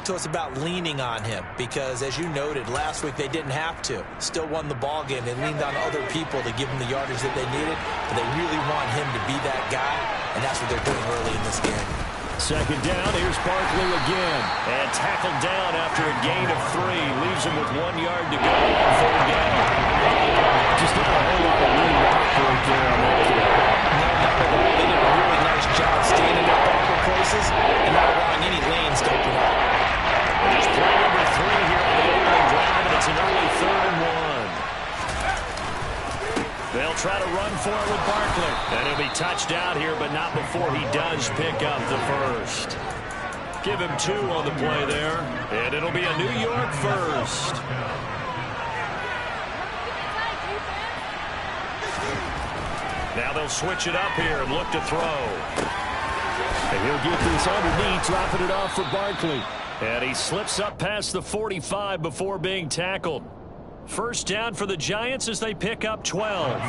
to us about leaning on him because, as you noted, last week they didn't have to. Still won the ball game. They leaned on other people to give them the yardage that they needed, but they really want him to be that guy, and that's what they're doing early in this game. Second down, here's Barkley again. And tackled down after a gain of 3. Leaves him with 1 yard to go on third down. Just not a whole lot of room right there on that play. No, not at all. They did a really nice job staying in their proper places and not allowing any lanes to open up. There's play number 3 here on the opening drive, and it's an early 3rd and 1. They'll try to run for it with Barkley. And he'll be touched out here, but not before he does pick up the first. Give him 2 on the play there, and it'll be a New York first. Now they'll switch it up here and look to throw. And he'll get this underneath, dropping it off for Barkley. And he slips up past the 45 before being tackled. First down for the Giants as they pick up 12.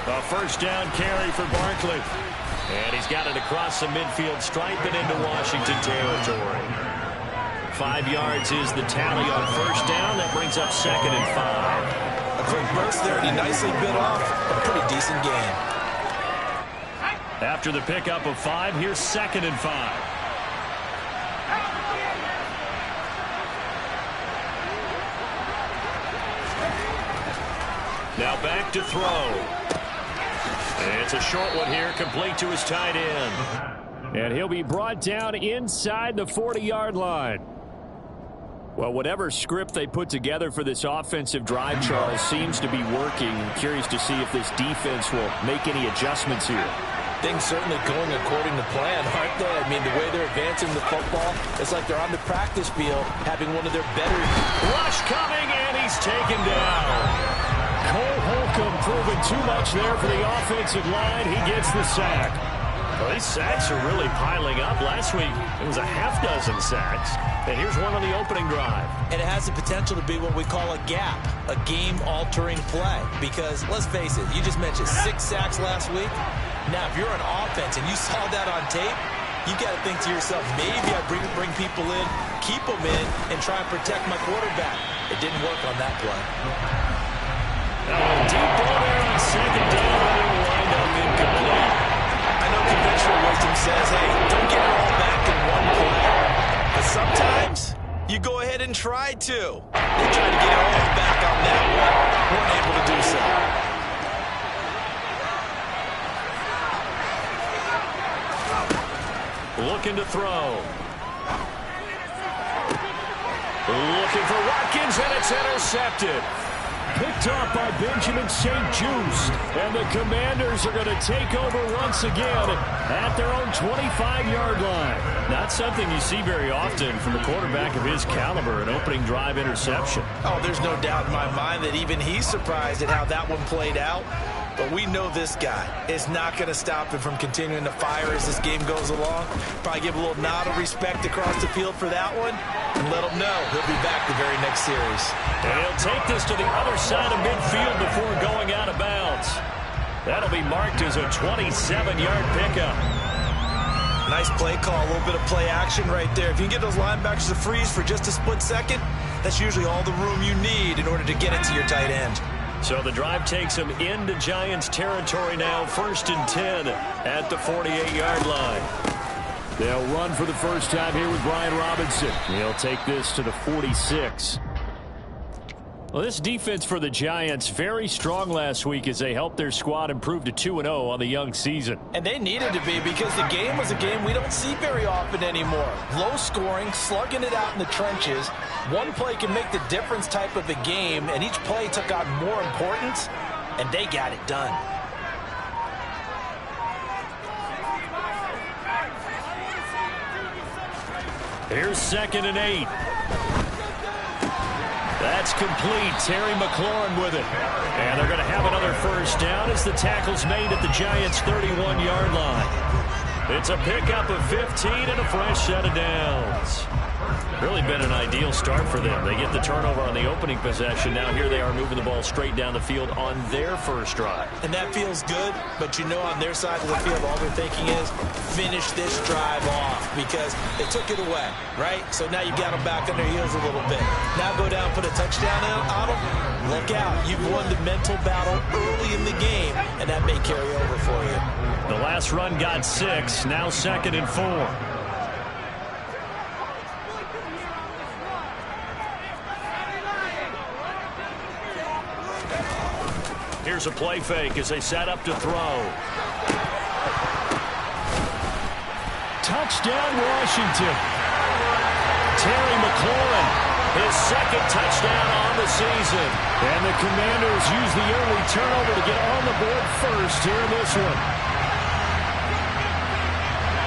A first down carry for Barkley. And he's got it across the midfield stripe and into Washington territory. 5 yards is the tally on first down. That brings up 2nd and 5. A quick burst there, and he nicely bit off a pretty decent gain. After the pickup of 5, here's 2nd and 5. Now back to throw. It's a short one here, complete to his tight end. And he'll be brought down inside the 40-yard line. Well, whatever script they put together for this offensive drive, Charles, seems to be working. Curious to see if this defense will make any adjustments here. Things certainly going according to plan, aren't they? I mean, the way they're advancing the football, it's like they're on the practice field having one of their better. Rush coming, and he's taken down. Cole Holcomb proving too much there for the offensive line. He gets the sack. Well, these sacks are really piling up. Last week, it was a half dozen sacks. And here's one on the opening drive. And it has the potential to be what we call a gap, a game-altering play. Because, let's face it, you just mentioned 6 sacks last week. Now, if you're an offense and you saw that on tape, you've got to think to yourself, maybe I bring people in, keep them in, and try and protect my quarterback. It didn't work on that play. Deep ball there on 2nd down, and it'll wind up incomplete. I know conventional wisdom says, hey, don't get it all back in one play. But sometimes you go ahead and try to. They tried to get it all back on that one. Weren't able to do so. Looking to throw. Looking for Watkins, and it's intercepted. Picked off by Benjamin St. Just. And the Commanders are going to take over once again at their own 25-yard line. Not something you see very often from a quarterback of his caliber, an opening drive interception. Oh, there's no doubt in my mind that even he's surprised at how that one played out. But we know this guy is not going to stop him from continuing to fire as this game goes along. Probably give a little nod of respect across the field for that one and let him know he'll be back the very next series. And he'll take this to the other side of midfield before going out of bounds. That'll be marked as a 27-yard pickup. Nice play call, a little bit of play action right there. If you can get those linebackers to freeze for just a split second, that's usually all the room you need in order to get it to your tight end. So the drive takes him into Giants territory now, 1st and 10 at the 48-yard line. They'll run for the first time here with Brian Robinson. He'll take this to the 46. Well, this defense for the Giants, very strong last week as they helped their squad improve to 2-0 on the young season. And they needed to be because the game was a game we don't see very often anymore. Low scoring, slugging it out in the trenches. One play can make the difference type of a game, and each play took on more importance, and they got it done. Here's 2nd and 8. That's complete. Terry McLaurin with it. And they're going to have another first down as the tackle's made at the Giants' 31-yard line. It's a pickup of 15 and a fresh set of downs. Really been an ideal start for them. They get the turnover on the opening possession. Now here they are moving the ball straight down the field on their first drive. And that feels good, but you know on their side of the field, all they're thinking is finish this drive off because they took it away, right? So now you got them back on their heels a little bit. Now go down, put a touchdown on them. Look out. You've won the mental battle early in the game, and that may carry over for you. The last run got 6, now 2nd and 4. Here's a play fake as they set up to throw. Touchdown, Washington. Terry McLaurin, his 2nd touchdown on the season. And the Commanders use the early turnover to get on the board first here in this one.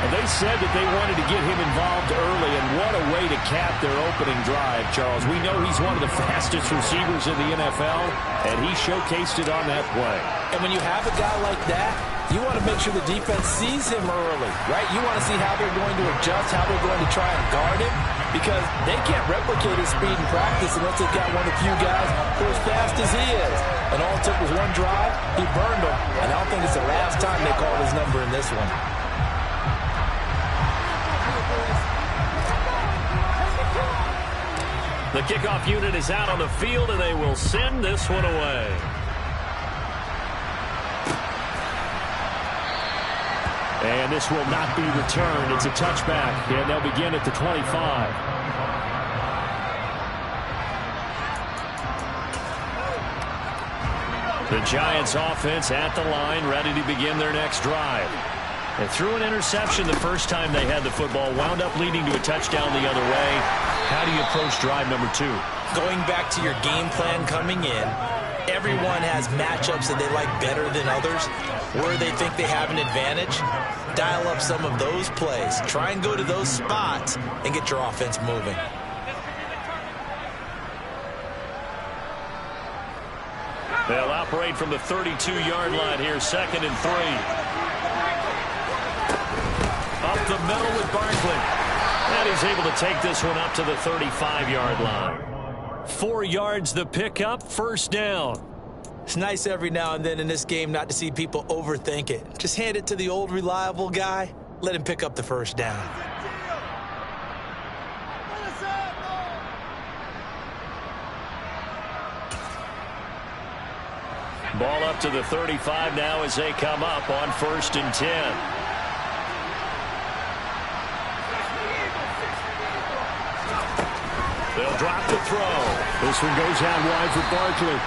And they said that they wanted to get him involved early, and what a way to cap their opening drive, Charles. We know he's one of the fastest receivers in the NFL, and he showcased it on that play. And when you have a guy like that, you want to make sure the defense sees him early, right? You want to see how they're going to adjust, how they're going to try and guard him, because they can't replicate his speed in practice unless they've got one of the few guys who are as fast as he is. And all it took was one drive, he burned them, and I don't think it's the last time they called his number in this one. The kickoff unit is out on the field, and they will send this one away. And this will not be returned. It's a touchback, and they'll begin at the 25. The Giants offense at the line, ready to begin their next drive. They threw an interception the first time they had the football, wound up leading to a touchdown the other way. How do you approach drive number 2? Going back to your game plan coming in, everyone has matchups that they like better than others, where they think they have an advantage. Dial up some of those plays. Try and go to those spots and get your offense moving. They'll operate from the 32-yard line here, 2nd and 3. Up the middle with Barkley. And he's able to take this one up to the 35-yard line. 4 yards the pickup, first down. It's nice every now and then in this game not to see people overthink it. Just hand it to the old reliable guy. Let him pick up the first down. Ball up to the 35 now as they come up on 1st and 10. They'll drop the throw. This one goes out wide for Barkley.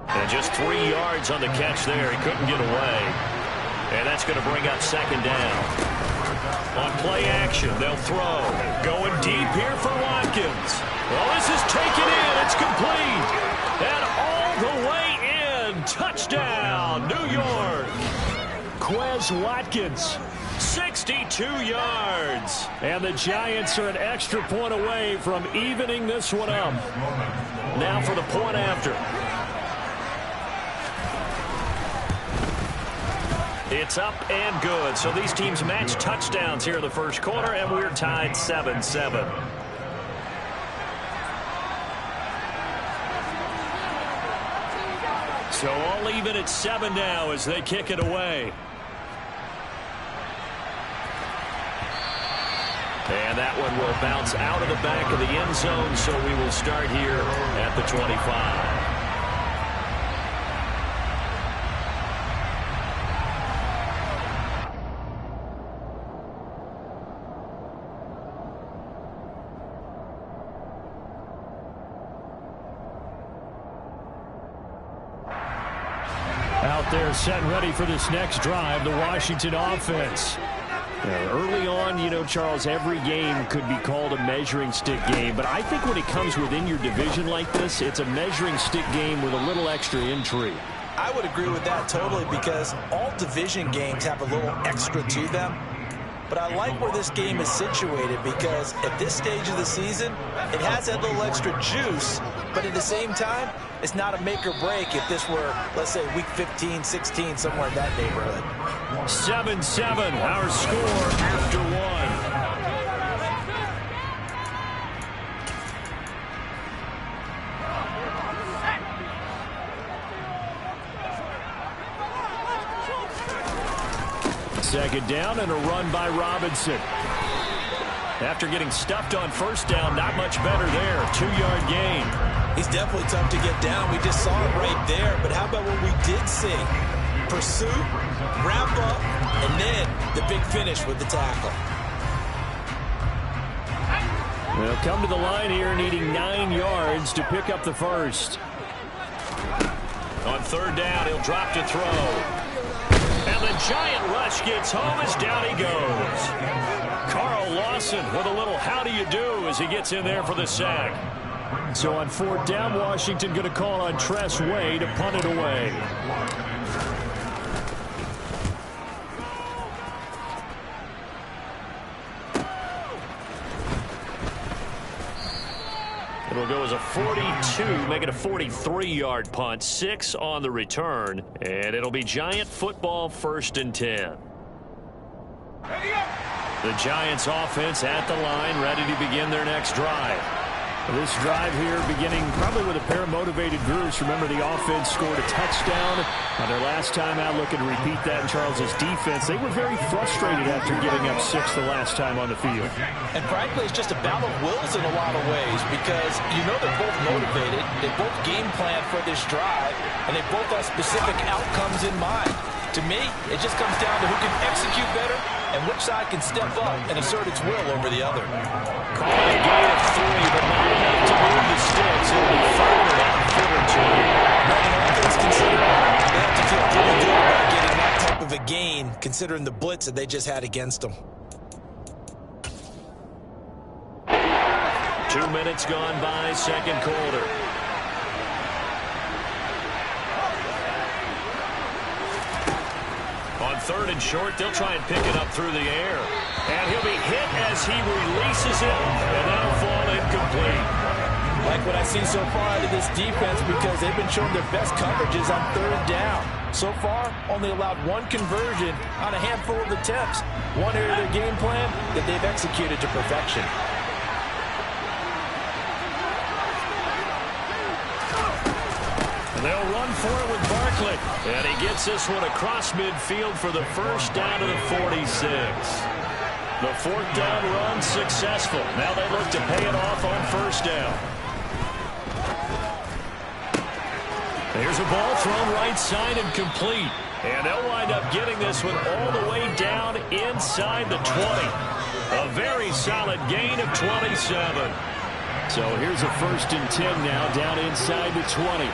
And just 3 yards on the catch there. He couldn't get away. And that's going to bring up 2nd down. On play action, they'll throw. Going deep here for Watkins. Well, this is taken in. It's complete. And all the way in. Touchdown, New York. Quez Watkins. 62 yards. And the Giants are an extra point away from evening this one up. Now for the point after. It's up and good. So these teams match touchdowns here in the first quarter, and we're tied 7-7. So all even at 7 now as they kick it away. And that one will bounce out of the back of the end zone, so we will start here at the 25. Out there set and ready for this next drive, the Washington offense. Early on, you know, Charles, every game could be called a measuring stick game. But I think when it comes within your division like this, it's a measuring stick game with a little extra intrigue. I would agree with that totally because all division games have a little extra to them. But I like where this game is situated because at this stage of the season, it has that little extra juice. But at the same time, it's not a make or break if this were, let's say, week 15, 16, somewhere in that neighborhood. 7-7, our score after one. Second down and a run by Robinson. After getting stuffed on first down, not much better there. 2-yard gain. He's definitely tough to get down. We just saw it right there. But how about what we did see? Pursuit, wrap up, and then the big finish with the tackle. They'll come to the line here needing 9 yards to pick up the first. On third down, he'll drop to throw. And the giant rush gets home as down he goes. Carl Lawson with a little how do you do as he gets in there for the sack. So on fourth down, Washington going to call on Tress Way to punt it away. It'll go as a 42, make it a 43-yard punt, 6 on the return, and it'll be Giant football 1st and 10. The Giants offense at the line, ready to begin their next drive. This drive here beginning probably with a pair of motivated groups. Remember, the offense scored a touchdown on their last time out. Looking to repeat that in Charles's defense. They were very frustrated after giving up 6 the last time on the field. And frankly, it's just a battle of wills in a lot of ways because you know they're both motivated. They both game plan for this drive, and they both have specific outcomes in mind. To me, it just comes down to who can execute better and which side can step up and assert its will over the other. Calling a gain of 3, but not enough to move the sticks. It'll be further down a foot or 2. Well, all things considered, they have to feel pretty good about getting that type of a gain, considering the blitz that they just had against them. 2 minutes gone by, second quarter. On third and short, they'll try and pick it up through the air. And he'll be hit as he releases it, and that'll fall incomplete. Like what I've seen so far out of this defense because they've been showing their best coverages on third down. So far, only allowed 1 conversion on a handful of attempts. One area of their game plan that they've executed to perfection. And they'll run for it with Barkley. And he gets this one across midfield for the first down to the 46. The fourth down run successful. Now they look to pay it off on first down. There's a ball thrown right side and complete. And they'll wind up getting this one all the way down inside the 20. A very solid gain of 27. So here's a 1st and 10 now down inside the 20.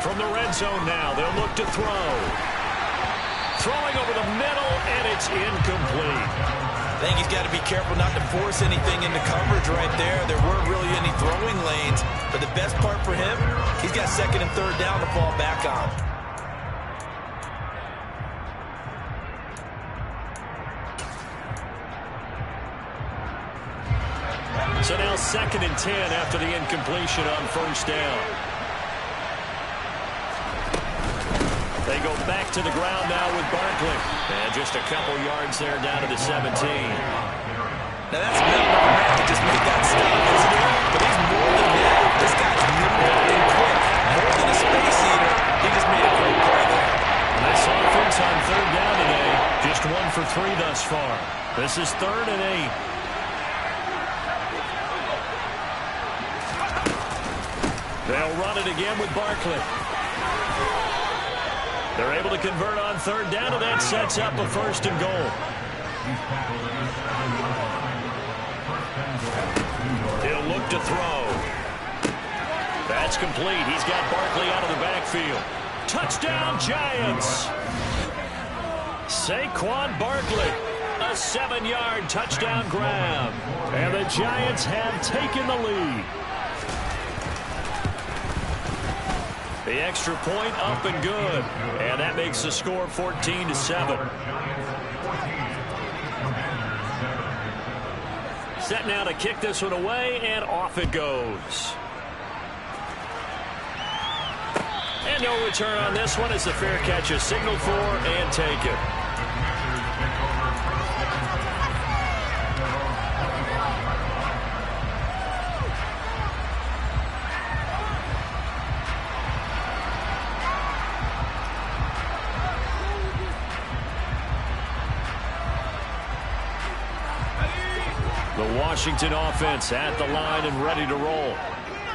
From the red zone now, they'll look to throw. Throwing over the middle, and it's incomplete. I think he's got to be careful not to force anything into coverage right there. There weren't really any throwing lanes. But the best part for him, he's got 2nd and 3rd down to fall back on. So now 2nd and 10 after the incompletion on first down. They go back to the ground now with Barkley. And just a couple yards there down to the 17. Now that's Mel to just make that stop, isn't it? But he's more than that. This guy's nimble and quick. More than a space eater. He just made a great play there. This offense on third down today, just 1 for 3 thus far. This is 3rd and 8. They'll run it again with Barkley. They're able to convert on third down, and that sets up a 1st and goal. He'll look to throw. That's complete. He's got Barkley out of the backfield. Touchdown, Giants! Saquon Barkley, a 7-yard touchdown grab. And the Giants have taken the lead. The extra point up and good. And that makes the score 14-7. Set now to kick this one away, and off it goes. And no return on this one as the fair catch is signaled for and taken. The Washington offense at the line and ready to roll.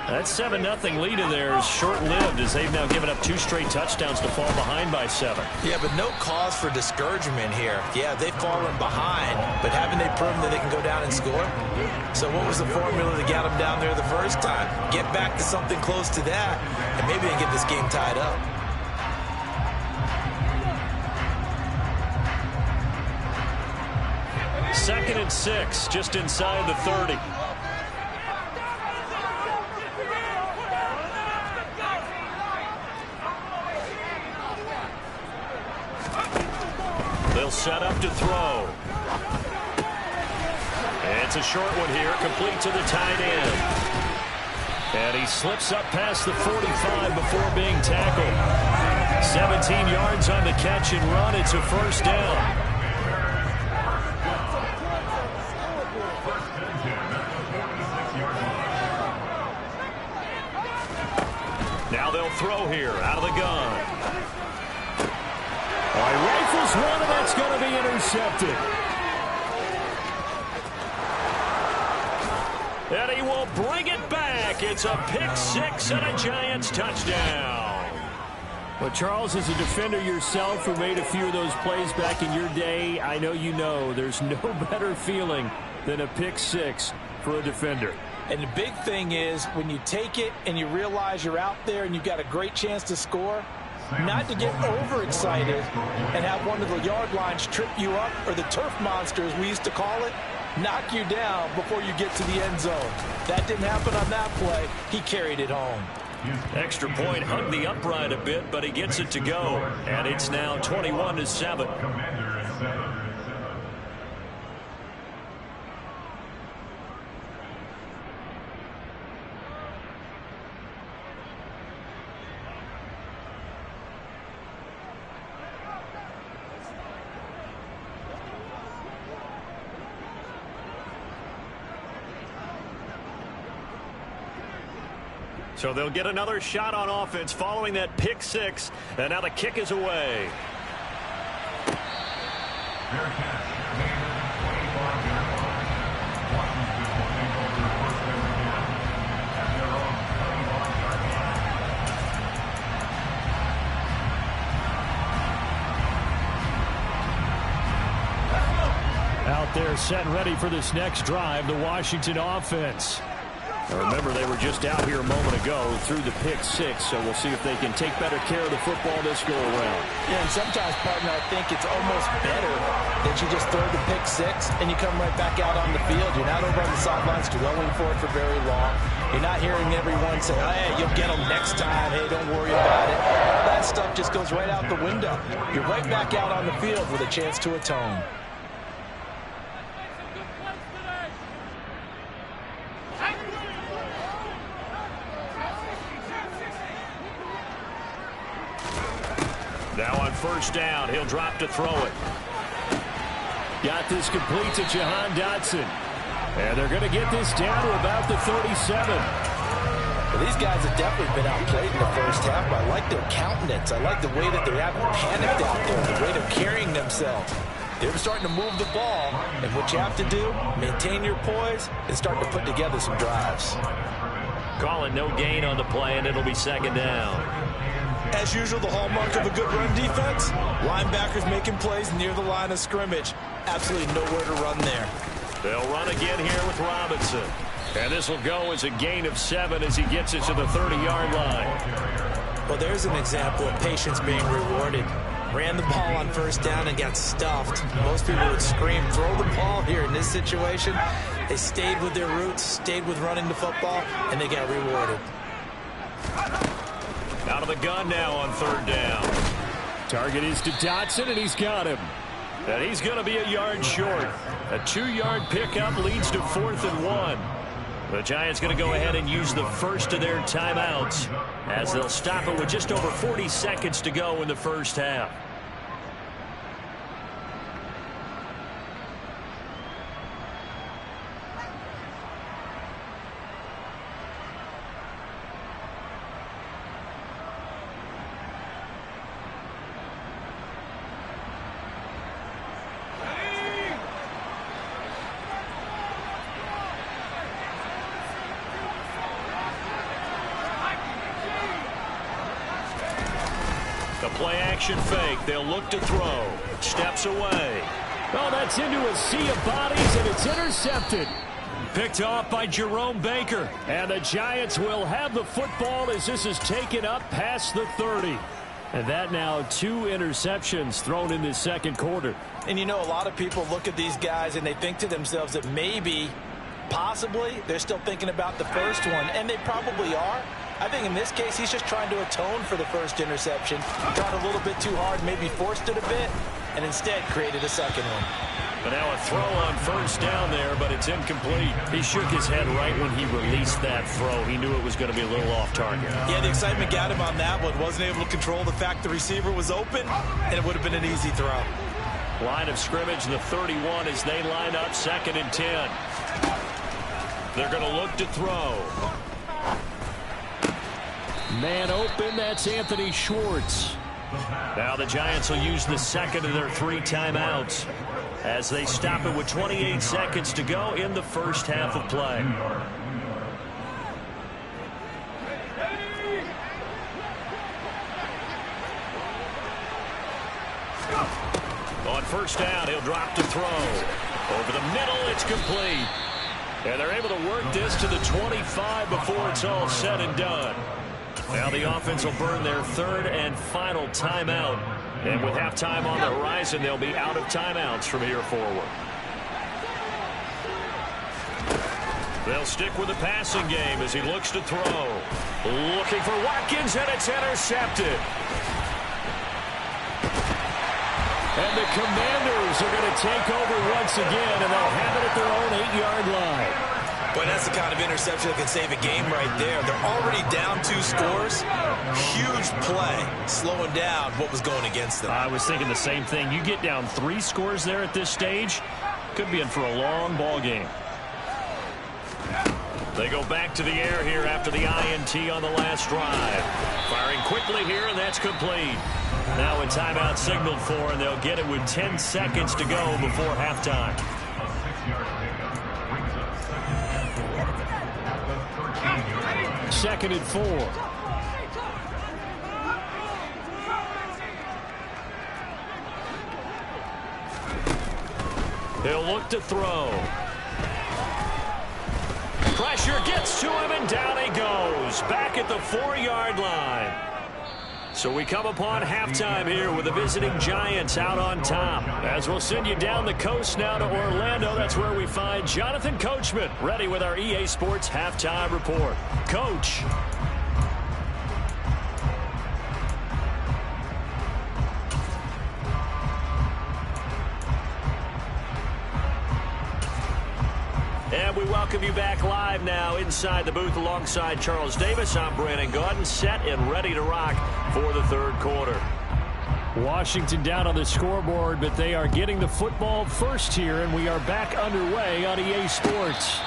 That 7-0 lead of theirs short-lived as they've now given up 2 straight touchdowns to fall behind by 7. Yeah, but no cause for discouragement here. Yeah, they've fallen behind, but haven't they proven that they can go down and score? So what was the formula that got them down there the first time? Get back to something close to that, and maybe they get this game tied up. Second and 6, just inside the 30. They'll set up to throw. It's a short one here, complete to the tight end. And he slips up past the 45 before being tackled. 17 yards on the catch and run. It's a first down. Now they'll throw here out of the gun. All right, rifles one, and that's going to be intercepted. And he will bring it back. It's a pick 6 and a Giants touchdown. Well, Charles, as a defender yourself who made a few of those plays back in your day, I know you know there's no better feeling than a pick 6 for a defender. And the big thing is when you take it and you realize you're out there and you've got a great chance to score, not to get overexcited and have one of the yard lines trip you up, or the turf monster, as we used to call it, knock you down before you get to the end zone. That didn't happen on that play. He carried it home. Extra point, hugged the upright a bit, but he gets it to go. And it's now 21-7. So they'll get another shot on offense following that pick 6. And now the kick is away. Out there set and ready for this next drive, the Washington offense. Now remember, they were just out here a moment ago through the pick 6, so we'll see if they can take better care of the football this go around. Yeah, and sometimes, partner, I think it's almost better that you just throw the pick 6 and you come right back out on the field. You're not over on the sidelines dwelling for it for very long. You're not hearing everyone say, hey, you'll get them next time. Hey, don't worry about it. All that stuff just goes right out the window. You're right back out on the field with a chance to atone. Now on first down, he'll drop to throw it. Got this complete to Jahan Dotson. And they're going to get this down to about the 37. Well, these guys have definitely been outplayed in the first half, but I like their countenance. I like the way that they haven't panicked out there, the way they're carrying themselves. They're starting to move the ball, and what you have to do, maintain your poise and start to put together some drives. Calling no gain on the play, and it'll be second down. As usual, the hallmark of a good run defense, linebackers making plays near the line of scrimmage. Absolutely nowhere to run there. They'll run again here with Robinson. And this will go as a gain of 7 as he gets it to the 30-yard line. Well, there's an example of patience being rewarded. Ran the ball on first down and got stuffed. Most people would scream, throw the ball here in this situation. They stayed with their roots, stayed with running the football, and they got rewarded. Out of the gun now on third down. Target is to Dotson, and he's got him. And he's going to be a yard short. A 2-yard pickup leads to 4th and 1. The Giants going to go ahead and use the first of their timeouts as they'll stop it with just over 40 seconds to go in the first half. Play-action fake. They'll look to throw. Steps away. Oh, that's into a sea of bodies, and it's intercepted. Picked off by Jerome Baker. And the Giants will have the football as this is taken up past the 30. And that now 2 interceptions thrown in this second quarter. And you know, a lot of people look at these guys and they think to themselves that maybe, possibly, they're still thinking about the first one. And they probably are. I think in this case, he's just trying to atone for the first interception. Tried a little bit too hard, maybe forced it a bit, and instead created a second one. But now a throw on first down there, but it's incomplete. He shook his head right when he released that throw. He knew it was going to be a little off target. Yeah, the excitement got him on that one. Wasn't able to control the fact the receiver was open, and it would have been an easy throw. Line of scrimmage, the 31 as they line up, 2nd and 10. They're going to look to throw. Man open, that's Anthony Schwartz. Now the Giants will use the second of their 3 timeouts as they stop it with 28 seconds to go in the first half of play. On first down, he'll drop to throw. Over the middle, it's complete. And they're able to work this to the 25 before it's all said and done. Now the offense will burn their 3rd and final timeout. And with halftime on the horizon, they'll be out of timeouts from here forward. They'll stick with the passing game as he looks to throw. Looking for Watkins, and it's intercepted. And the Commanders are going to take over once again, and they'll have it at their own 8-yard line. But that's the kind of interception that can save a game right there. They're already down 2 scores. Huge play, slowing down what was going against them. I was thinking the same thing. You get down 3 scores there at this stage, could be in for a long ball game. They go back to the air here after the INT on the last drive. Firing quickly here, and that's complete. Now a timeout signaled for, and they'll get it with 10 seconds to go before halftime. Second and 4. He'll look to throw. Pressure gets to him, and down he goes. Back at the 4-yard line. So we come upon halftime here with the visiting Giants out on top. As we'll send you down the coast now to Orlando, that's where we find Jonathan Coachman ready with our EA Sports halftime report. Coach. And we welcome you back live now inside the booth alongside Charles Davis. I'm Brandon Gaudin, set and ready to rock for the 3rd quarter. Washington down on the scoreboard, but they are getting the football first here, and we are back underway on EA Sports.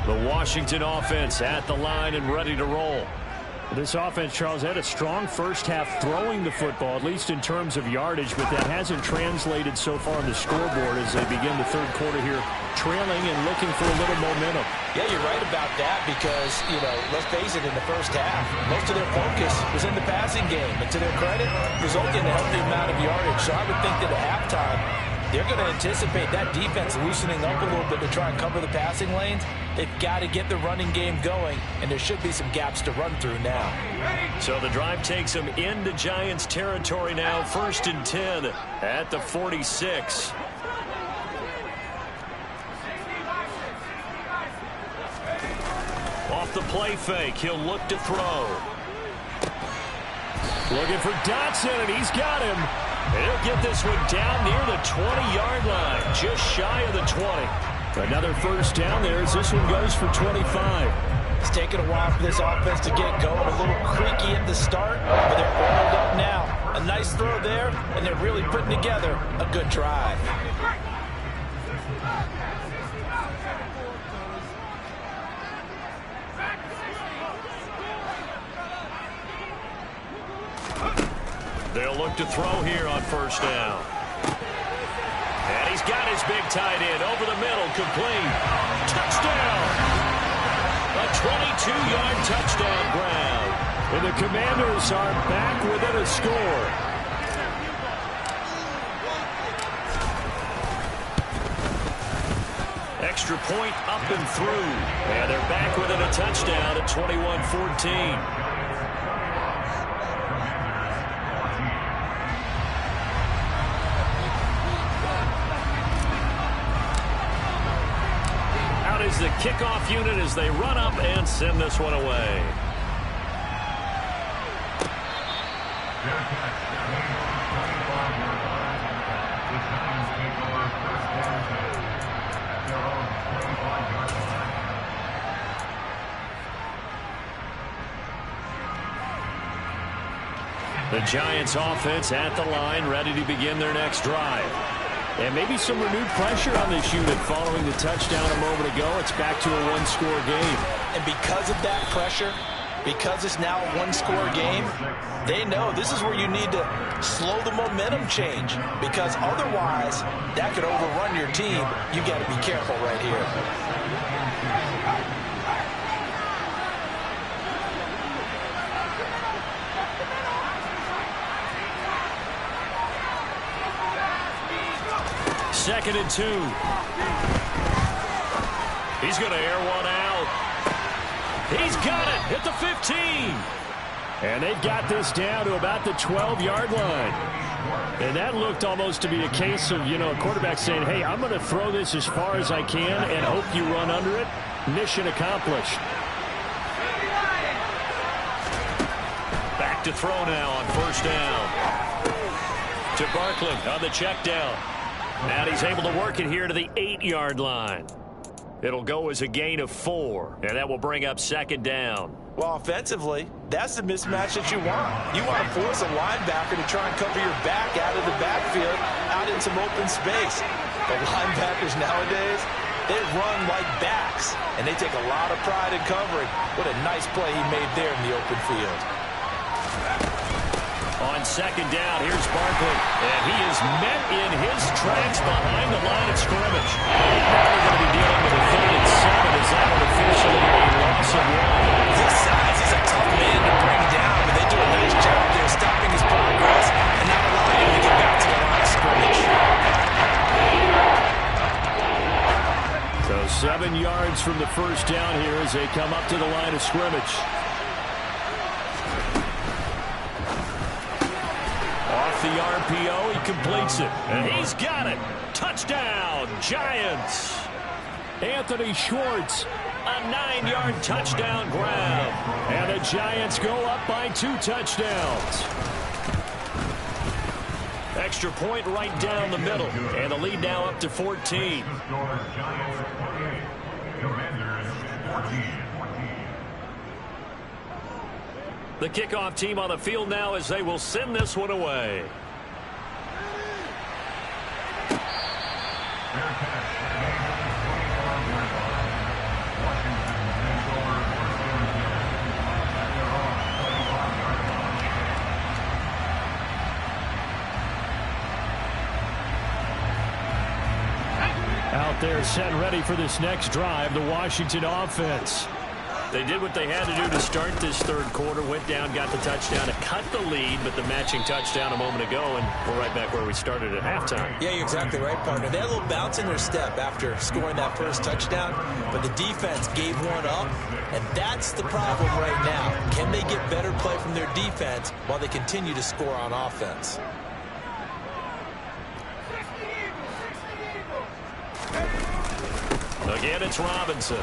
The Washington offense at the line and ready to roll. This offense, Charles, had a strong first half throwing the football, at least in terms of yardage, but that hasn't translated so far on the scoreboard as they begin the 3rd quarter here, trailing and looking for a little momentum. Yeah, you're right about that because, you know, let's face it, in the first half, most of their focus was in the passing game. And to their credit, resulted in a healthy amount of yardage. So I would think that at halftime, they're going to anticipate that defense loosening up a little bit to try and cover the passing lanes. They've got to get the running game going, and there should be some gaps to run through now. So the drive takes them into Giants territory now, 1st and 10 at the 46. Off the play fake, he'll look to throw. Looking for Dotson, and he's got him. He'll get this one down near the 20-yard line, just shy of the 20. Another first down there as this one goes for 25. It's taken a while for this offense to get going. A little creaky at the start, but they're oiled up now. A nice throw there, and they're really putting together a good drive. They'll look to throw here on first down. He's got his big tight end over the middle, complete. Touchdown! A 22-yard touchdown grab. And the Commanders are back within a score. Extra point up and through. And they're back within a touchdown at 21-14. Is the kickoff unit as they run up and send this one away. The Giants offense at the line, ready to begin their next drive. And maybe some renewed pressure on this unit following the touchdown a moment ago. It's back to a one-score game. And because of that pressure, because it's now a one-score game, they know this is where you need to slow the momentum change. Because otherwise, that could overrun your team. You got to be careful right here. Second and 2. He's going to air one out. He's got it at the 15. And they've got this down to about the 12-yard line. And that looked almost to be a case of, a quarterback saying, hey, I'm going to throw this as far as I can and hope you run under it. Mission accomplished. Back to throw now on first down. To Barkley on the check down. And he's able to work it here to the 8-yard line. It'll go as a gain of 4, and that will bring up second down. Well, offensively, that's the mismatch that you want. You want to force a linebacker to try and cover your back out of the backfield, out in some open space. The linebackers nowadays, they run like backs, and they take a lot of pride in covering. What a nice play he made there in the open field. On second down, here's Barkley. And he is met in his tracks behind the line of scrimmage. Now they're going to be dealing with a 3rd and 7 as that will officially be a loss of 1. His size, he's a tough man to bring down, but they do a nice job there stopping his progress and not allowing him to get back to the line of scrimmage. So 7 yards from the first down here as they come up to the line of scrimmage. Off the RPO, he completes it. And he's got it. Touchdown, Giants. Anthony Schwartz. A 9-yard touchdown grab. And the Giants go up by 2 touchdowns. Extra point right down the middle. And the lead now up to 14. The kickoff team on the field now as they will send this one away. Out there set ready for this next drive, the Washington offense. They did what they had to do to start this third quarter. Went down, got the touchdown to cut the lead, but the matching touchdown a moment ago, and we're right back where we started at halftime. Yeah, you're exactly right, partner. They had a little bounce in their step after scoring that first touchdown, but the defense gave one up, and that's the problem right now. Can they get better play from their defense while they continue to score on offense? Again, it's Robinson.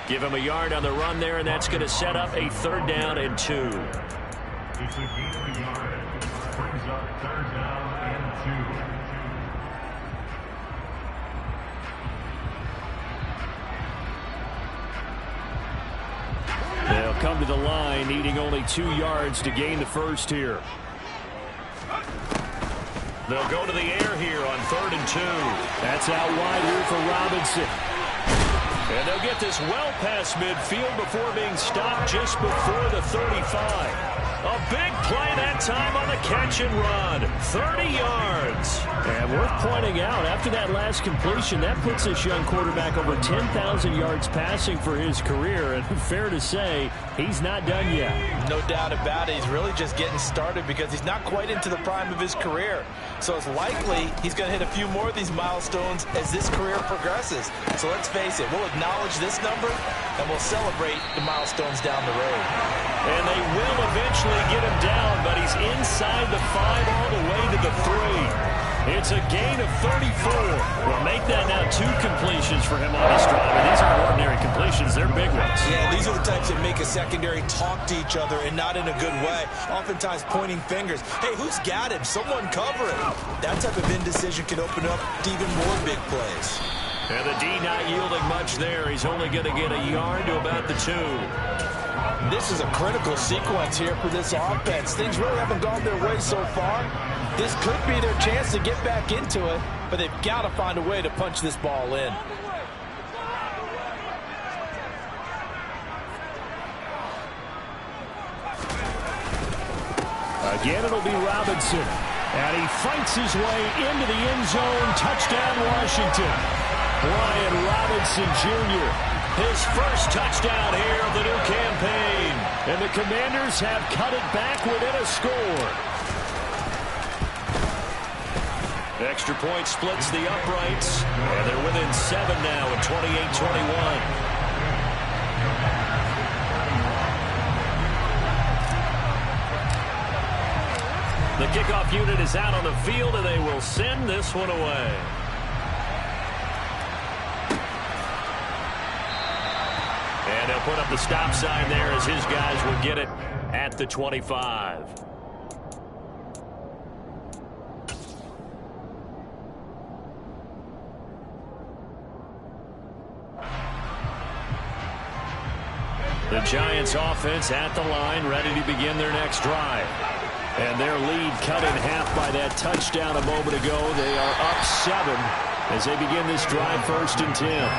Give him a yard on the run there, and that's going to set up a 3rd down and 2. It's a gain of a yard. Brings up 3rd down and 2. They'll come to the line, needing only 2 yards to gain the first here. They'll go to the air here on 3rd and 2. That's out wide here for Robinson. And they'll get this well past midfield before being stopped just before the 35. A big play that time on the catch and run. 30 yards. And worth pointing out, after that last completion, that puts this young quarterback over 10,000 yards passing for his career. And fair to say, he's not done yet. No doubt about it. He's really just getting started because he's not quite into the prime of his career. So it's likely he's going to hit a few more of these milestones as this career progresses. So let's face it, we'll acknowledge this number and we'll celebrate the milestones down the road. And they will eventually get him down, but he's inside the 5 all the way to the 3. It's a gain of 34. Well, make that now 2 completions for him on this drive. And these aren't ordinary completions. They're big ones. Yeah, these are the types that make a secondary talk to each other and not in a good way. Oftentimes pointing fingers. Hey, who's got him? Someone cover it. That type of indecision can open up to even more big plays. And the D not yielding much there. He's only going to get a yard to about the 2. This is a critical sequence here for this offense. Things really haven't gone their way so far. This could be their chance to get back into it, but they've got to find a way to punch this ball in. Again, it'll be Robinson. And he fights his way into the end zone. Touchdown, Washington. Brian Robinson Jr. His first touchdown here of the new campaign. And the Commanders have cut it back within a score. Extra point splits the uprights. And they're within 7 now at 28-21. The kickoff unit is out on the field, and they will send this one away. And they'll put up the stop sign there as his guys will get it at the 25. The Giants offense at the line, ready to begin their next drive. And their lead cut in half by that touchdown a moment ago. They are up 7 as they begin this drive, 1st and 10.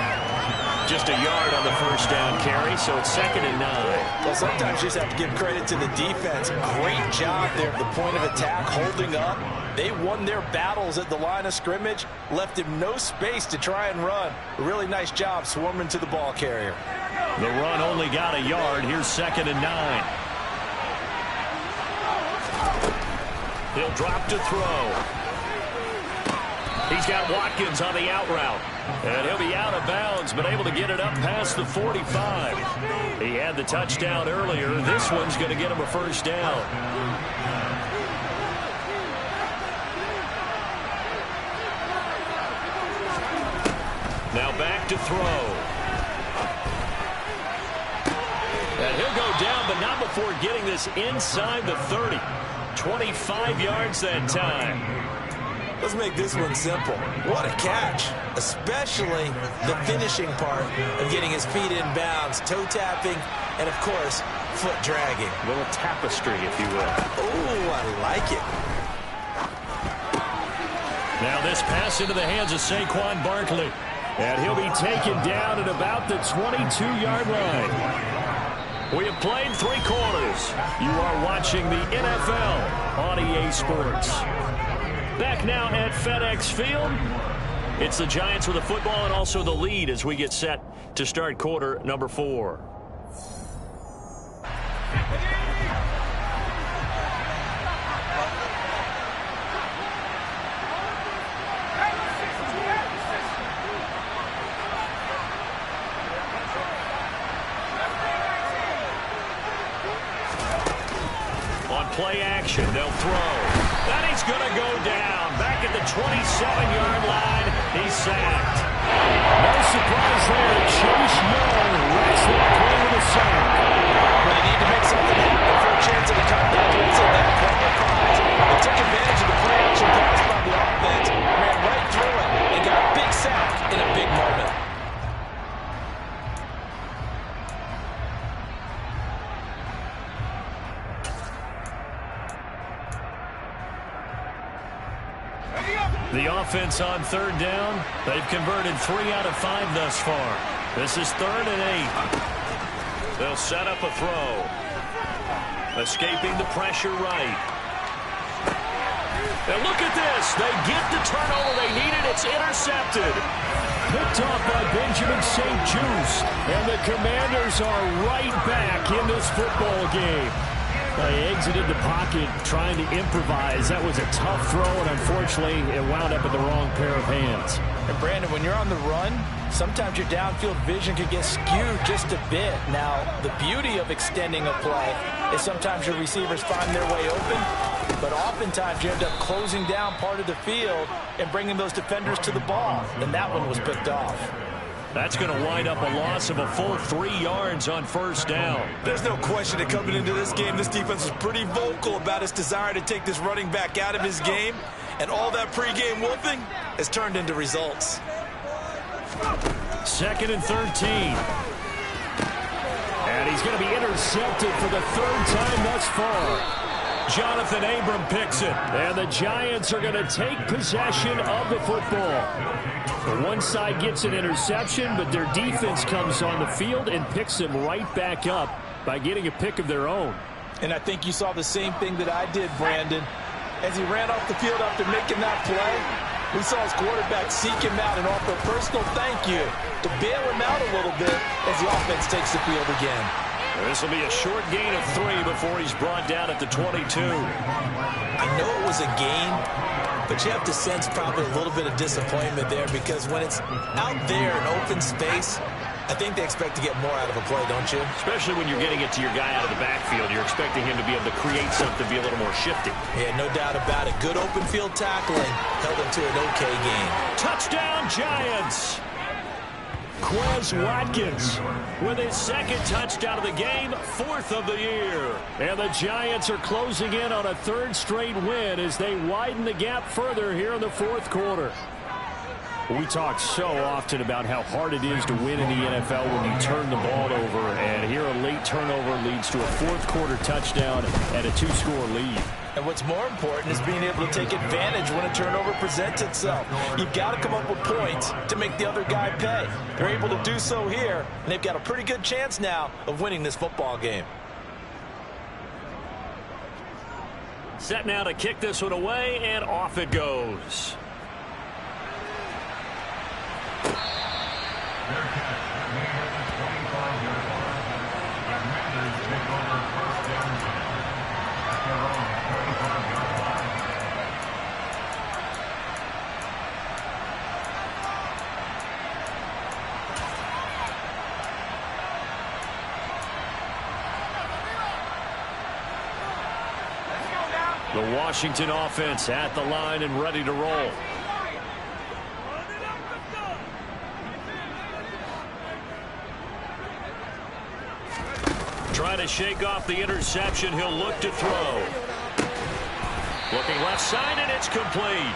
Just a yard on the first down carry, so it's 2nd and 9. Well, sometimes you just have to give credit to the defense. Great job there at the point of attack, holding up. They won their battles at the line of scrimmage, left him no space to try and run. A really nice job swarming to the ball carrier. The run only got a yard. Here's 2nd and 9. He'll drop to throw. He's got Watkins on the out route. And he'll be out of bounds, but able to get it up past the 45. He had the touchdown earlier. This one's going to get him a first down. Now back to throw. And he'll go down, but not before getting this inside the 30. 25 yards that time. Let's make this one simple. What a catch, especially the finishing part of getting his feet in bounds, toe tapping, and of course, foot dragging. A little tapestry, if you will. Oh, I like it. Now this pass into the hands of Saquon Barkley. And he'll be taken down at about the 22-yard line. We have played 3 quarters. You are watching the NFL on EA Sports. Back now at FedEx Field. It's the Giants with the football and also the lead as we get set to start quarter number 4. Play action, they'll throw. And he's going to go down. Back at the 27-yard line, he's sacked. No surprise there. Chase Young wrecks that play with a sack. Well, they need to make something happen for a chance of the comeback. It's in that corner prize. They took advantage of the play action pass by the offense, ran right through it, and got a big sack in a big moment. The offense on 3rd down. They've converted 3 out of 5 thus far. This is 3rd and 8. They'll set up a throw. Escaping the pressure right. And look at this. They get the turnover they needed. It's intercepted. Picked off by Benjamin St. Juice. And the Commanders are right back in this football game. They exited the pocket trying to improvise. That was a tough throw, and unfortunately, it wound up in the wrong pair of hands. And Brandon, when you're on the run, sometimes your downfield vision could get skewed just a bit. Now, the beauty of extending a play is sometimes your receivers find their way open, but oftentimes you end up closing down part of the field and bringing those defenders to the ball, and that one was picked off. That's going to wind up a loss of a full 3 yards on first down. There's no question that coming into this game, this defense was pretty vocal about its desire to take this running back out of his game, and all that pregame wolfing has turned into results. 2nd and 13. And he's going to be intercepted for the 3rd time thus far. Jonathan Abram picks it. And the Giants are going to take possession of the football. The one side gets an interception, but their defense comes on the field and picks them right back up by getting a pick of their own. And I think you saw the same thing that I did, Brandon. As he ran off the field after making that play, we saw his quarterback seek him out and offer a personal thank you to bail him out a little bit as the offense takes the field again. This will be a short gain of 3 before he's brought down at the 22. I know it was a gain, but you have to sense probably a little bit of disappointment there because when it's out there in open space, I think they expect to get more out of a play, don't you? Especially when you're getting it to your guy out of the backfield. You're expecting him to be able to create something, be a little more shifty. Yeah, no doubt about it. Good open field tackling held him to an okay gain. Touchdown, Giants! Quez Watkins with his 2nd touchdown of the game, 4th of the year. And the Giants are closing in on a 3rd straight win as they widen the gap further here in the 4th quarter. We talk so often about how hard it is to win in the NFL when you turn the ball over, and here a late turnover leads to a 4th quarter touchdown and a 2-score lead. And what's more important is being able to take advantage when a turnover presents itself. You've got to come up with points to make the other guy pay. They're able to do so here, and they've got a pretty good chance now of winning this football game. Set now to kick this one away, and off it goes. The Washington offense at the line and ready to roll. Trying to shake off the interception. He'll look to throw. Looking left side, and it's complete.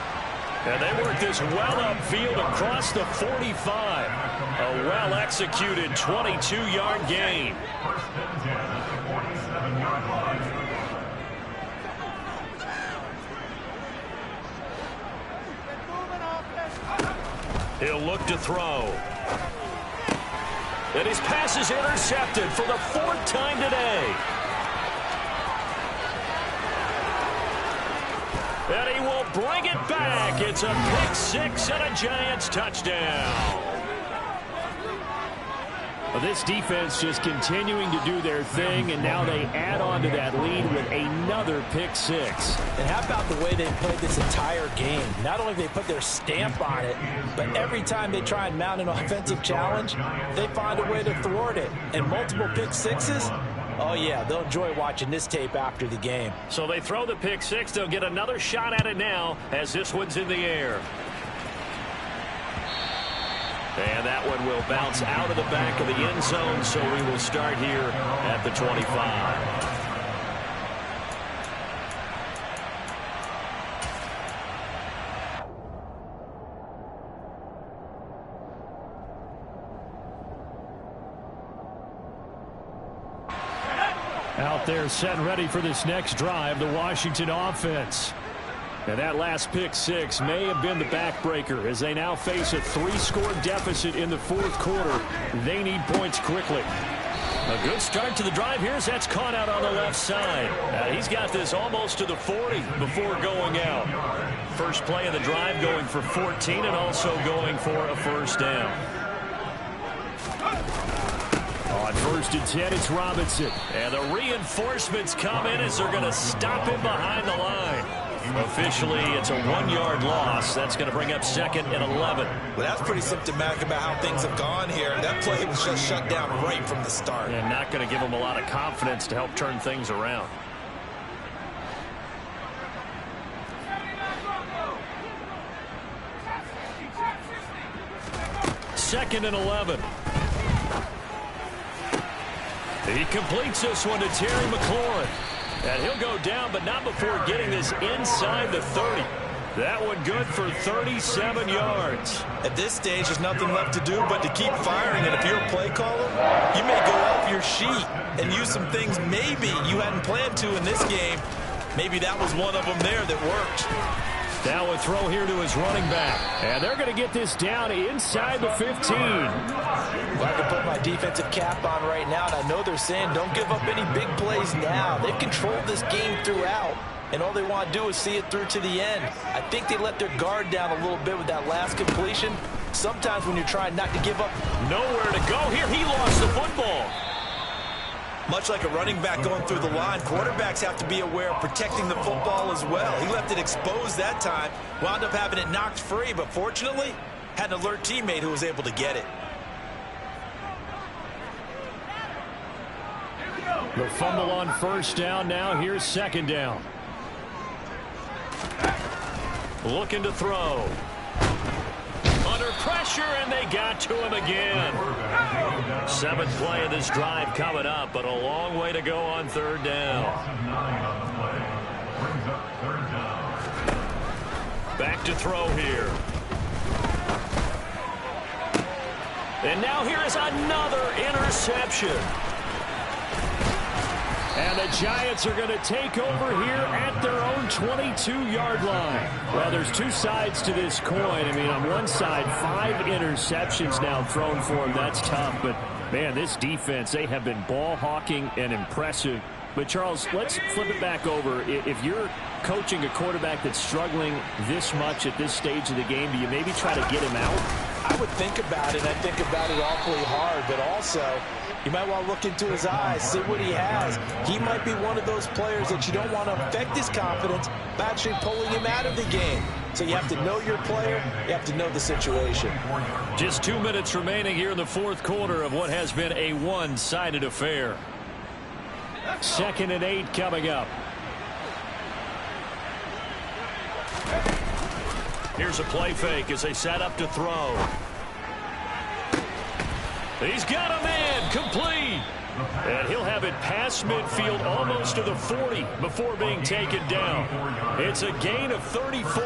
And they work this well upfield across the 45. A well-executed 22-yard gain. He'll look to throw. And his pass is intercepted for the 4th time today. And he will bring it back. It's a pick 6 and a Giants touchdown. Well, this defense just continuing to do their thing, and now they add on to that lead with another pick 6. And how about the way they played this entire game? Not only have they put their stamp on it, but every time they try and mount an offensive challenge, they find a way to thwart it. And multiple pick 6s, oh yeah, they'll enjoy watching this tape after the game. So they throw the pick 6. They'll get another shot at it now as this one's in the air. And that one will bounce out of the back of the end zone, so we will start here at the 25. Out there set and ready for this next drive, the Washington offense. And that last pick 6 may have been the backbreaker as they now face a 3-score deficit in the 4th quarter. They need points quickly. A good start to the drive here as that's caught out on the left side. He's got this almost to the 40 before going out. First play of the drive going for 14 and also going for a first down. On 1st and 10, it's Robinson. And the reinforcements come in as they're going to stop him behind the line. Officially, it's a 1-yard loss. That's going to bring up 2nd and 11. Well, that's pretty symptomatic about how things have gone here. That play was just shut down right from the start. And not going to give him a lot of confidence to help turn things around. Second and 11. He completes this one to Terry McLaurin. And he'll go down, but not before getting this inside the 30. That one good for 37 yards. At this stage, there's nothing left to do but to keep firing. And if you're a play caller, you may go off your sheet and use some things maybe you hadn't planned to in this game. Maybe that was one of them there that worked. Now a throw here to his running back. And they're going to get this down inside the 15. Well, I can put my defensive cap on right now, and I know they're saying don't give up any big plays now. They've controlled this game throughout, and all they want to do is see it through to the end. I think they let their guard down a little bit with that last completion. Sometimes when you're trying not to give up. Nowhere to go here. He lost the football. Much like a running back going through the line, quarterbacks have to be aware of protecting the football as well. He left it exposed that time, wound up having it knocked free, but fortunately, had an alert teammate who was able to get it. The fumble on 1st down. Now here's 2nd down. Looking to throw. Under pressure, and they got to him again. 7th play of this drive coming up, but a long way to go on 3rd down. Back to throw here. And now here is another interception. And the Giants are going to take over here at their own 22-yard line. Well, there's two sides to this coin. I mean, on one side, 5 interceptions now thrown for them. That's tough. But, man, this defense, they have been ball hawking and impressive. But, Charles, let's flip it back over. If you're coaching a quarterback that's struggling this much at this stage of the game, do you maybe try to get him out? I would think about it. I think about it awfully hard, but also you might want to look into his eyes, see what he has. He might be one of those players that you don't want to affect his confidence by actually pulling him out of the game. So you have to know your player. You have to know the situation. Just 2 minutes remaining here in the 4th quarter of what has been a one-sided affair. 2nd and 8 coming up. Here's a play fake as they set up to throw. He's got a man, complete. And he'll have it past midfield almost to the 40 before being taken down. It's a gain of 34.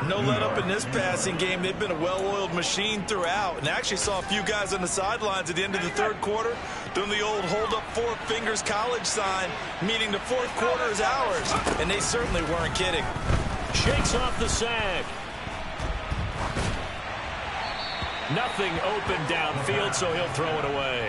No let up in this passing game. They've been a well-oiled machine throughout. And I actually saw a few guys on the sidelines at the end of the 3rd quarter doing the old hold up 4 fingers college sign, meaning the 4th quarter is ours. And they certainly weren't kidding. Shakes off the sack. Nothing open downfield, so he'll throw it away.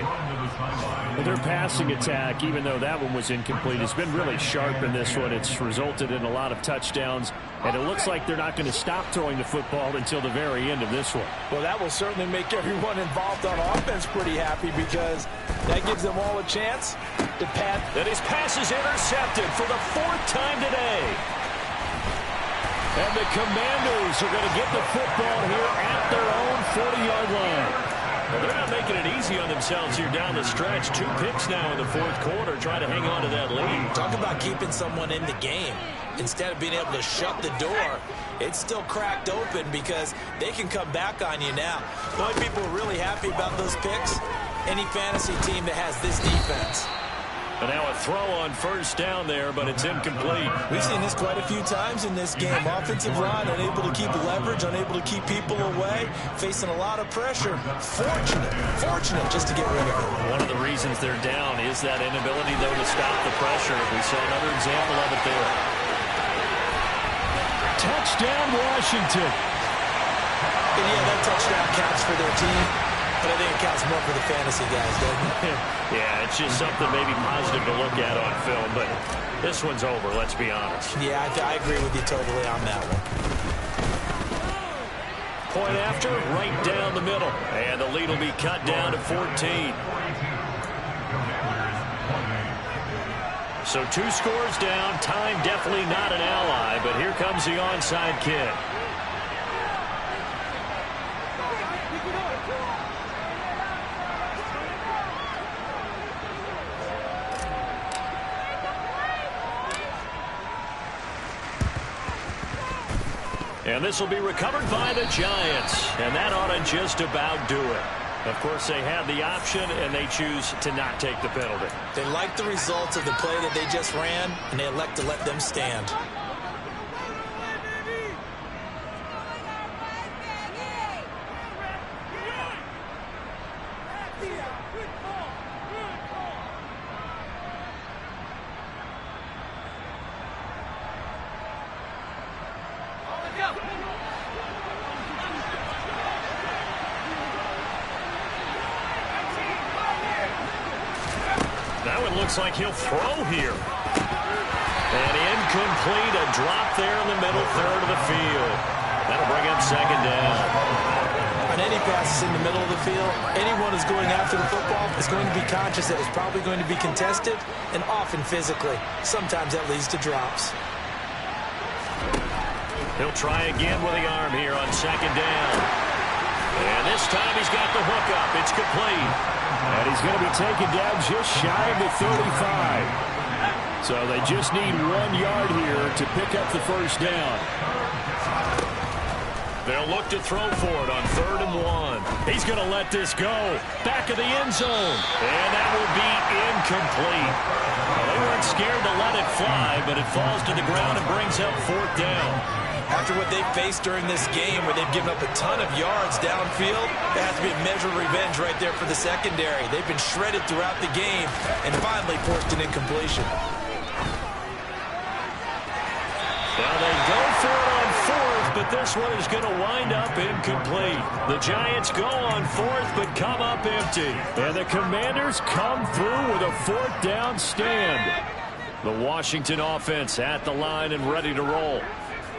Their passing attack, even though that one was incomplete, has been really sharp in this one. It's resulted in a lot of touchdowns, and it looks like they're not going to stop throwing the football until the very end of this one. Well, that will certainly make everyone involved on offense pretty happy because that gives them all a chance to pass. And his pass is intercepted for the 4th time today. And the Commandos are going to get the football here at their own 40-yard line. Well, they're not making it easy on themselves here down the stretch. 2 picks now in the 4th quarter, trying to hang on to that lead. Talk about keeping someone in the game. Instead of being able to shut the door, it's still cracked open because they can come back on you now. The only people who are really happy about those picks, any fantasy team that has this defense. And now a throw on 1st down there, but it's incomplete. We've seen this quite a few times in this game. Offensive line unable to keep leverage, unable to keep people away, facing a lot of pressure. Fortunate just to get rid of it. One of the reasons they're down is that inability, though, to stop the pressure. We saw another example of it there. Touchdown, Washington. And yeah, that touchdown counts for their team. But I think it counts more for the fantasy guys, doesn't it? Yeah, it's just something maybe positive to look at on film, but this one's over, let's be honest. Yeah, I agree with you totally on that one. Point after, right down the middle. And the lead will be cut down to 14. So 2 scores down. Time definitely not an ally, but here comes the onside kick. And this will be recovered by the Giants. And that ought to just about do it. Of course, they had the option, and they choose to not take the penalty. They like the results of the play that they just ran, and they elect to let them stand. That one looks like he'll throw here. And incomplete, a drop there in the middle third of the field. That'll bring up second down. On any passes in the middle of the field, anyone who's going after the football is going to be conscious that it's probably going to be contested, and often physically. Sometimes that leads to drops. He'll try again with the arm here on second down. And this time he's got the hook up. It's complete. And he's going to be taken down just shy of the 35. So they just need 1 yard here to pick up the first down. They'll look to throw for it on 3rd and 1. He's going to let this go. Back of the end zone. And that will be incomplete. Well, they weren't scared to let it fly, but it falls to the ground and brings up 4th down. After what they've faced during this game, where they've given up a ton of yards downfield, there has to be a measure of revenge right there for the secondary. They've been shredded throughout the game and finally forced an incompletion. Well, they go for it on 4th, but this one is going to wind up incomplete. The Giants go on 4th, but come up empty. And the Commanders come through with a 4th down stand. The Washington offense at the line and ready to roll.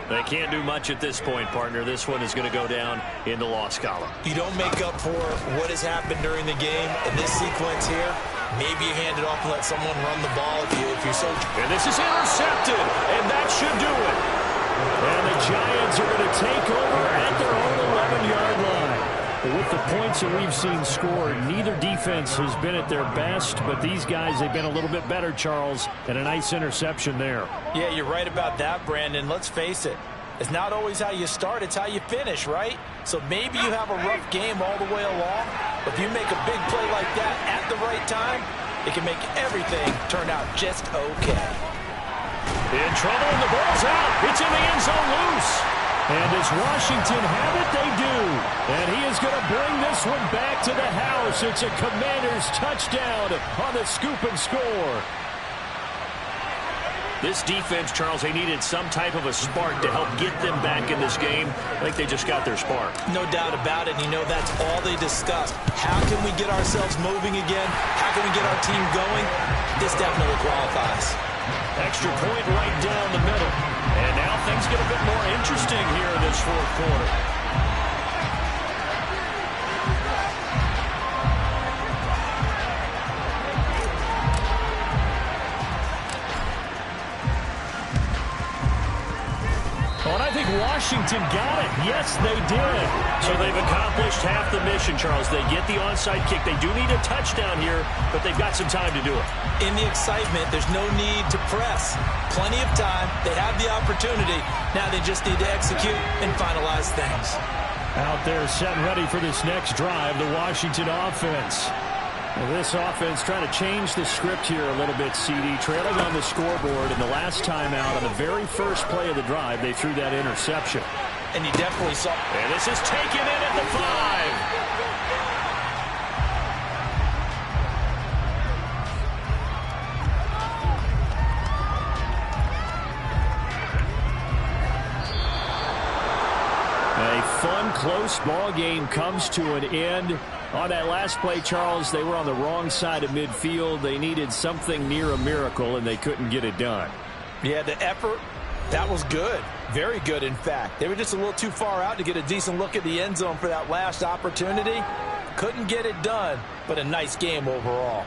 They can't do much at this point, partner. This one is going to go down in the loss column. You don't make up for what has happened during the game. In this sequence here, maybe you hand it off and let someone run the ball if you're so... And this is intercepted, and that should do it. And the Giants are going to take over at their own 11-yard line. With the points that we've seen scored, neither defense has been at their best, but these guys, they've been a little bit better, Charles, and a nice interception there. Yeah, you're right about that, Brandon. Let's face it. It's not always how you start, it's how you finish, right? So maybe you have a rough game all the way along, but if you make a big play like that at the right time, it can make everything turn out just okay. In trouble, and the ball's out. It's in the end zone loose. And does Washington have it? They do. And he is going to bring this one back to the house. It's a Commanders touchdown on the scoop and score. This defense, Charles, they needed some type of a spark to help get them back in this game. I think they just got their spark. No doubt about it. You know, that's all they discussed. How can we get ourselves moving again? How can we get our team going? This definitely qualifies. Extra point right down the middle. And now things get a bit more interesting here in this 4th quarter. Oh, and I think Washington got it. Yes, they did. So they've accomplished half the mission, Charles. They get the onside kick. They do need a touchdown here, but they've got some time to do it. In the excitement, there's no need to press. Plenty of time. They have the opportunity. Now they just need to execute and finalize things. Out there set and ready for this next drive, the Washington offense. Well, this offense trying to change the script here a little bit, CD. Trailing on the scoreboard, and the last time out on the very first play of the drive, they threw that interception. And you definitely saw... And this is taken in at the 5. A fun, close ball game comes to an end. On that last play, Charles, they were on the wrong side of midfield. They needed something near a miracle, and they couldn't get it done. Yeah, the effort, that was good. Very good, in fact. They were just a little too far out to get a decent look at the end zone for that last opportunity. Couldn't get it done, but a nice game overall.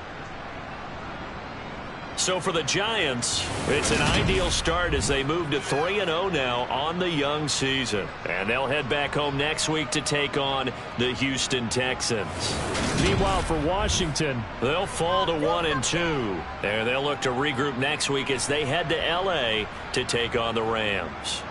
So for the Giants, it's an ideal start as they move to 3-0 now on the young season. And they'll head back home next week to take on the Houston Texans. Meanwhile, for Washington, they'll fall to 1-2. There, they'll look to regroup next week as they head to L.A. to take on the Rams.